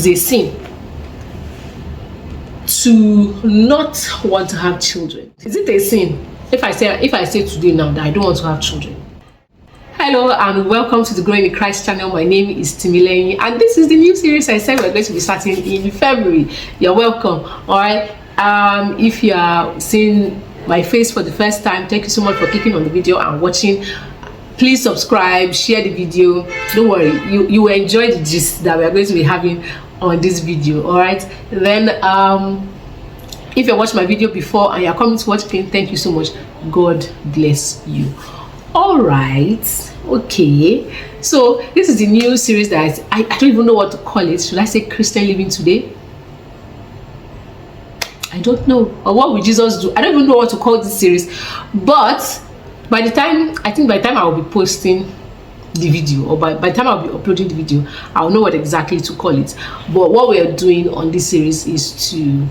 is a sin to not want to have children. Is it a sin if I say today now that I don't want to have children? Hello and welcome to the Growing in Christ channel. My name is Timileyin and this is the new series I said we're going to be starting in February. You're welcome. All right. If you are seeing my face for the first time, thank you so much for clicking on the video and watching. Please subscribe, share the video. Don't worry, you will enjoy the gist that we are going to be having on this video. All right. Then if you watched my video before and you're coming to watch again, thank you so much. God bless you. All right, okay, so this is the new series that I don't even know what to call it. Should I say Christian Living Today? I don't know. Or what will Jesus do? I don't even know what to call this series. But by the time I will be posting the video, or by the time I'll be uploading the video, I'll know what exactly to call it. But what we are doing on this series is to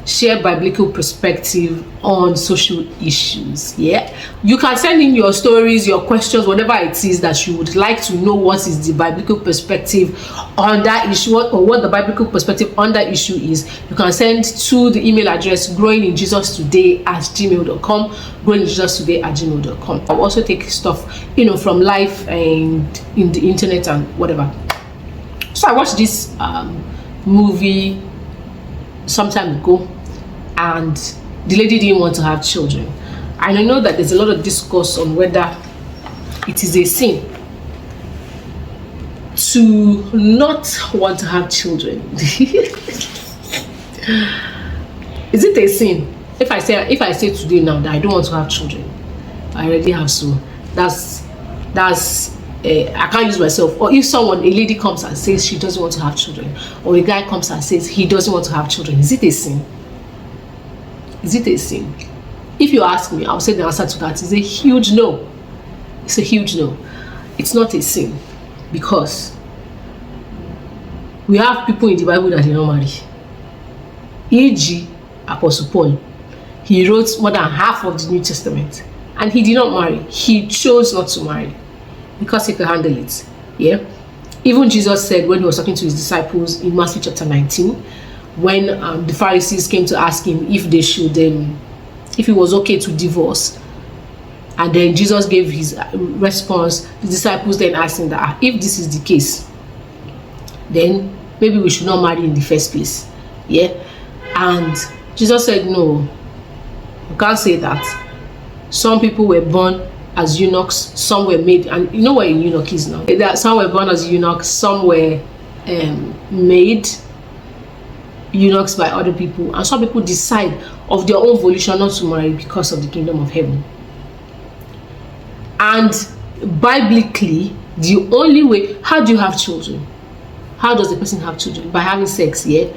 share biblical perspective on social issues. Yeah, you can send in your stories, your questions, whatever it is that you would like to know. What is the biblical perspective on that issue, or what the biblical perspective on that issue is? You can send to the email address growinginjesustoday@gmail.com, growinginjesustoday@gmail.com. I'll also take stuff from life and in the internet and whatever. So I watched this movie some time ago, and the lady didn't want to have children. And I know that there's a lot of discourse on whether it is a sin to not want to have children. Is it a sin if I say today now that I don't want to have children? I already have, so that's I can't use myself. Or if a lady comes and says she doesn't want to have children, or a guy comes and says he doesn't want to have children, is it a sin? Is it a sin? If you ask me, I'll say the answer to that is a huge no. It's a huge no. It's not a sin, because we have people in the Bible that did not marry. E.g., Apostle Paul. He wrote more than half of the New Testament and he did not marry. He chose not to marry because he could handle it. Yeah. Even Jesus said when he was talking to his disciples in Matthew chapter 19, when the Pharisees came to ask him if they should, if it was okay to divorce, and then Jesus gave his response. The disciples then asked him that if this is the case, then maybe we should not marry in the first place. Yeah. And Jesus said, no, you can't say that. Some people were born as eunuchs, some were made, and you know what a eunuch is now. Some were born as eunuchs, some were made eunuchs by other people, and some people decide of their own volition not to marry because of the kingdom of heaven. And biblically, the only way, how do you have children? How does the person have children? By having sex. Yeah.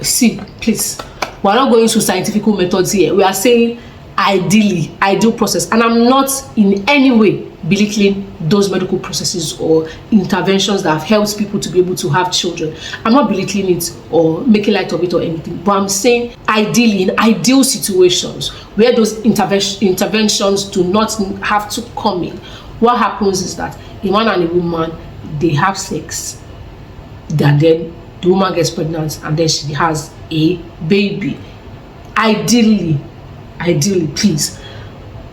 See, please, we're not going through scientific methods here. We are saying ideal process, and I'm not in any way belittling those medical processes or interventions that have helped people to be able to have children. I'm not belittling it or making light of it or anything, but I'm saying ideally, in ideal situations where those interventions do not have to come in, what happens is that a man and a woman, they have sex, and then the woman gets pregnant and then she has a baby. Ideally, please.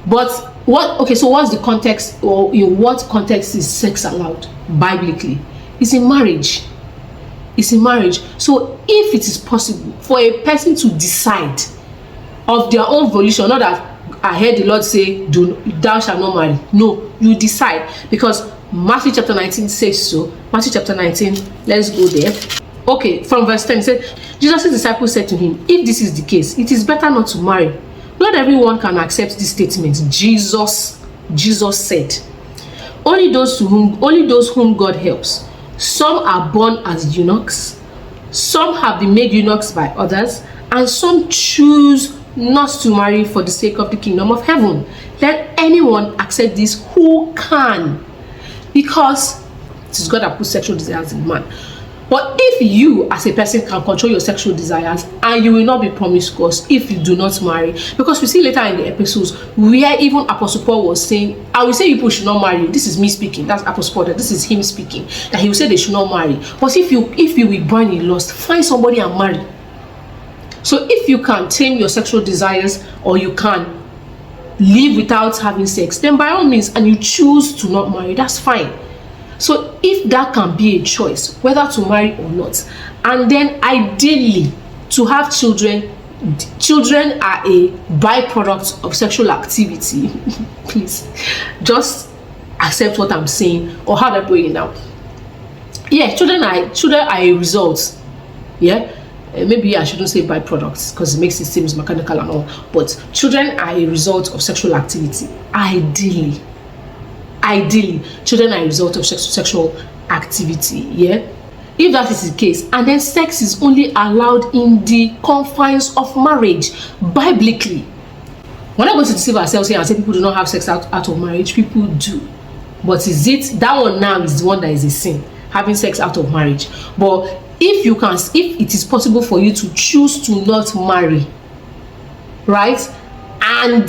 But so what's the context, or in what context is sex allowed biblically? It's in marriage. It's in marriage. So if it is possible for a person to decide of their own volition, not that I heard the Lord say, thou shalt not marry. No, you decide, because Matthew chapter 19 says so. Matthew chapter 19, let's go there. Okay, from verse 10, it said, Jesus' disciples said to him, if this is the case, it is better not to marry. Not everyone can accept this statement. Jesus said, only those whom God helps. Some are born as eunuchs, some have been made eunuchs by others, and some choose not to marry for the sake of the kingdom of heaven. Let anyone accept this who can, because it is God that puts sexual desires in man. But if you as a person can control your sexual desires, and you will not be promiscuous if you do not marry, because we see later in the episodes where even Apostle Paul was saying, I will say people should not marry. This is me speaking, that's Apostle Paul, this is him speaking, that he will say they should not marry. But if you will burn in lust, find somebody and marry. So if you can tame your sexual desires, or you can live without having sex, then by all means, and you choose to not marry, that's fine. So if that can be a choice, whether to marry or not, and then ideally to have children, children are a byproduct of sexual activity. Please just accept what I'm saying, or how they're putting it now. Yeah, children are a result. Yeah, maybe I shouldn't say byproducts because it makes it seem mechanical and all, but children are a result of sexual activity. Ideally, children are a result of sexual activity. Yeah, if that is the case, and then sex is only allowed in the confines of marriage biblically. We're not going to deceive ourselves here and say people do not have sex out of marriage. People do, but is it that one now is the one that is a sin, having sex out of marriage? But if it is possible for you to choose to not marry, right, and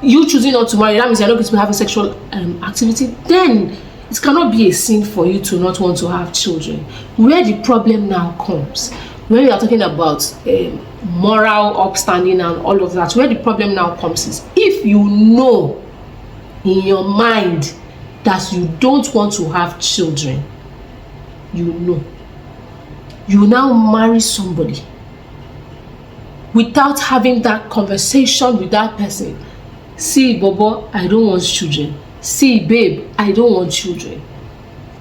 you choosing not to marry, that means you're not going to be having sexual activity, then it cannot be a sin for you to not want to have children. Where the problem now comes, when we are talking about moral upstanding and all of that, where the problem now comes is if you know in your mind that you don't want to have children, you now marry somebody without having that conversation with that person. See, Bobo, I don't want children. See, babe, I don't want children.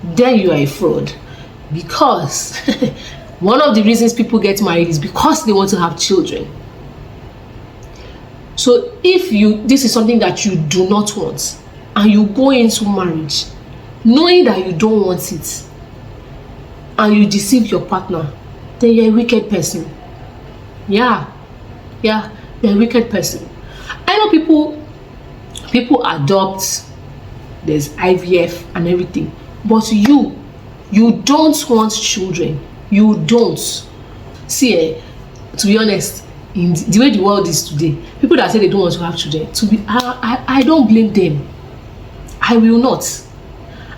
Then you are a fraud. Because one of the reasons people get married is because they want to have children. So if this is something that you do not want, and you go into marriage knowing that you don't want it, and you deceive your partner, then you're a wicked person. Yeah, you're a wicked person. I know people adopt, there's IVF and everything, but you don't want children. You don't. See, to be honest, in the way the world is today, people that say they don't want to have children, I don't blame them. I will not.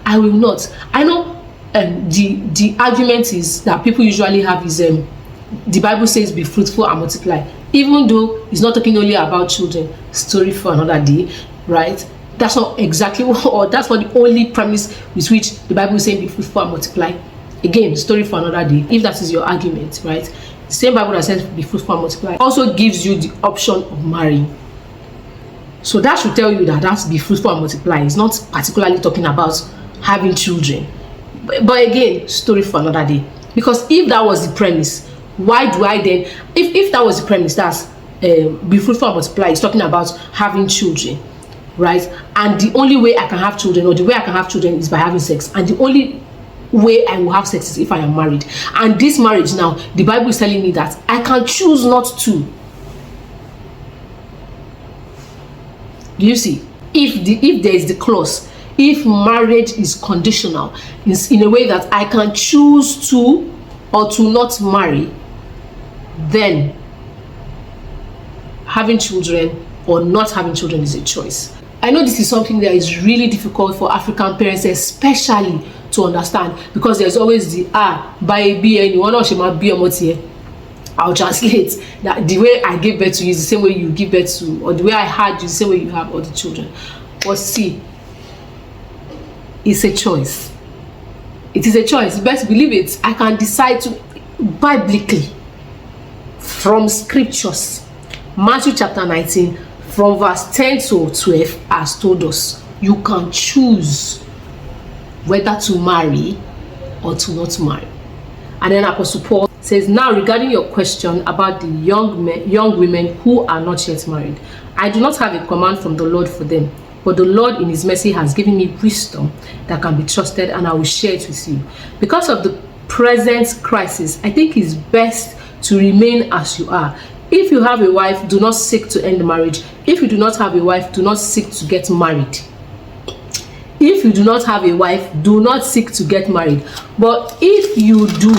I know the argument is that people usually have is the Bible says be fruitful and multiply, even though it's not talking only about children. Story for another day, right? That's not exactly or that's not the only premise with which the Bible is saying be fruitful and multiply. Again, story for another day, if that is your argument, right? The same Bible that says be fruitful and multiply also gives you the option of marrying. So that should tell you that that's be fruitful and multiply. It's not particularly talking about having children. But again, story for another day. Because if that was the premise, why do I then, if that was the premise, that's be fruitful and multiply, is talking about having children, right? And the only way I can have children, or the way I can have children, is by having sex. And the only way I will have sex is if I am married. And this marriage now, the Bible is telling me that I can choose not to. Do you see? If there is the clause, if marriage is conditional, in a way that I can choose to or to not marry, then having children or not having children is a choice. I know this is something that is really difficult for African parents especially to understand, because there's always the by a B and you want to be a I'll translate that the way I give birth to you is the same way you give birth to, or the way I had you is the same way you have all the children. But see, it's a choice. It is a choice. You best believe it. I can decide to, biblically, from scriptures, Matthew chapter 19, from verse 10 to 12, has told us you can choose whether to marry or to not marry. And then Apostle Paul says, now regarding your question about the young women who are not yet married, I do not have a command from the Lord for them, but the Lord in his mercy has given me wisdom that can be trusted, and I will share it with you. Because of the present crisis, I think it's best to remain as you are. If you have a wife, do not seek to end the marriage. If you do not have a wife, do not seek to get married. If you do not have a wife, do not seek to get married. But if you do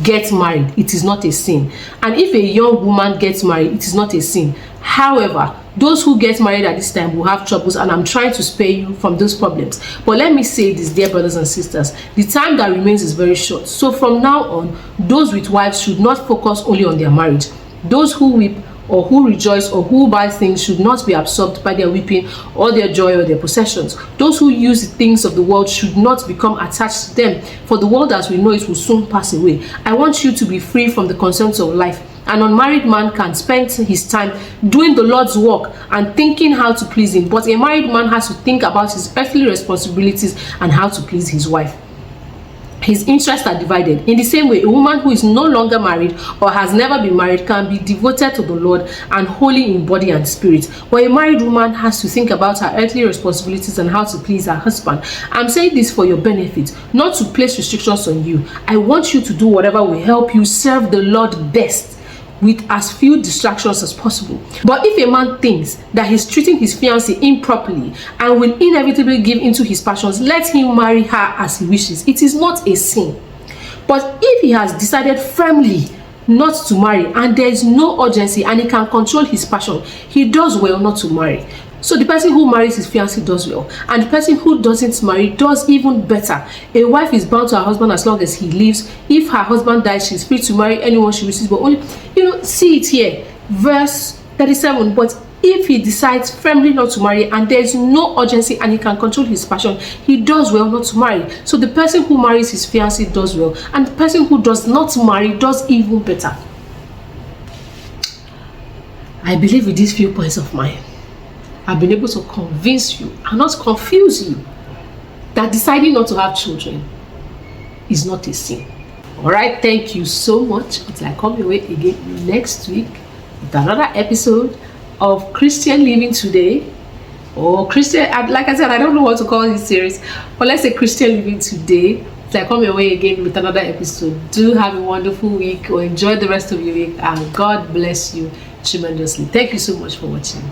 get married, it is not a sin. And if a young woman gets married, it is not a sin. However, those who get married at this time will have troubles, and I'm trying to spare you from those problems. But let me say this, dear brothers and sisters, the time that remains is very short. So from now on, those with wives should not focus only on their marriage. Those who weep or who rejoice or who buy things should not be absorbed by their weeping or their joy or their possessions. Those who use the things of the world should not become attached to them, for the world as we know it will soon pass away. I want you to be free from the concerns of life. An unmarried man can spend his time doing the Lord's work and thinking how to please him, but a married man has to think about his earthly responsibilities and how to please his wife. His interests are divided. In the same way, a woman who is no longer married or has never been married can be devoted to the Lord and holy in body and spirit. But a married woman has to think about her earthly responsibilities and how to please her husband. I'm saying this for your benefit, not to place restrictions on you. I want you to do whatever will help you serve the Lord best, with as few distractions as possible. But if a man thinks that he's treating his fiancée improperly and will inevitably give into his passions, let him marry her as he wishes. It is not a sin. But if he has decided firmly not to marry and there is no urgency and he can control his passion, he does well not to marry. So the person who marries his fiancée does well, and the person who doesn't marry does even better. A wife is bound to her husband as long as he lives. If her husband dies, she's free to marry anyone she wishes, but only, see it here, verse 37. But if he decides firmly not to marry and there is no urgency and he can control his passion, he does well not to marry. So the person who marries his fiancée does well, and the person who does not marry does even better. I believe with these few points of mine, I've been able to convince you and not confuse you that deciding not to have children is not a sin. All right, thank you so much. Until I come your way again next week with another episode of Christian Living Today, or Christian, like I said, I don't know what to call this series, but let's say Christian Living Today. Until I come your way again with another episode. Do have a wonderful week, or enjoy the rest of your week, and God bless you tremendously. Thank you so much for watching.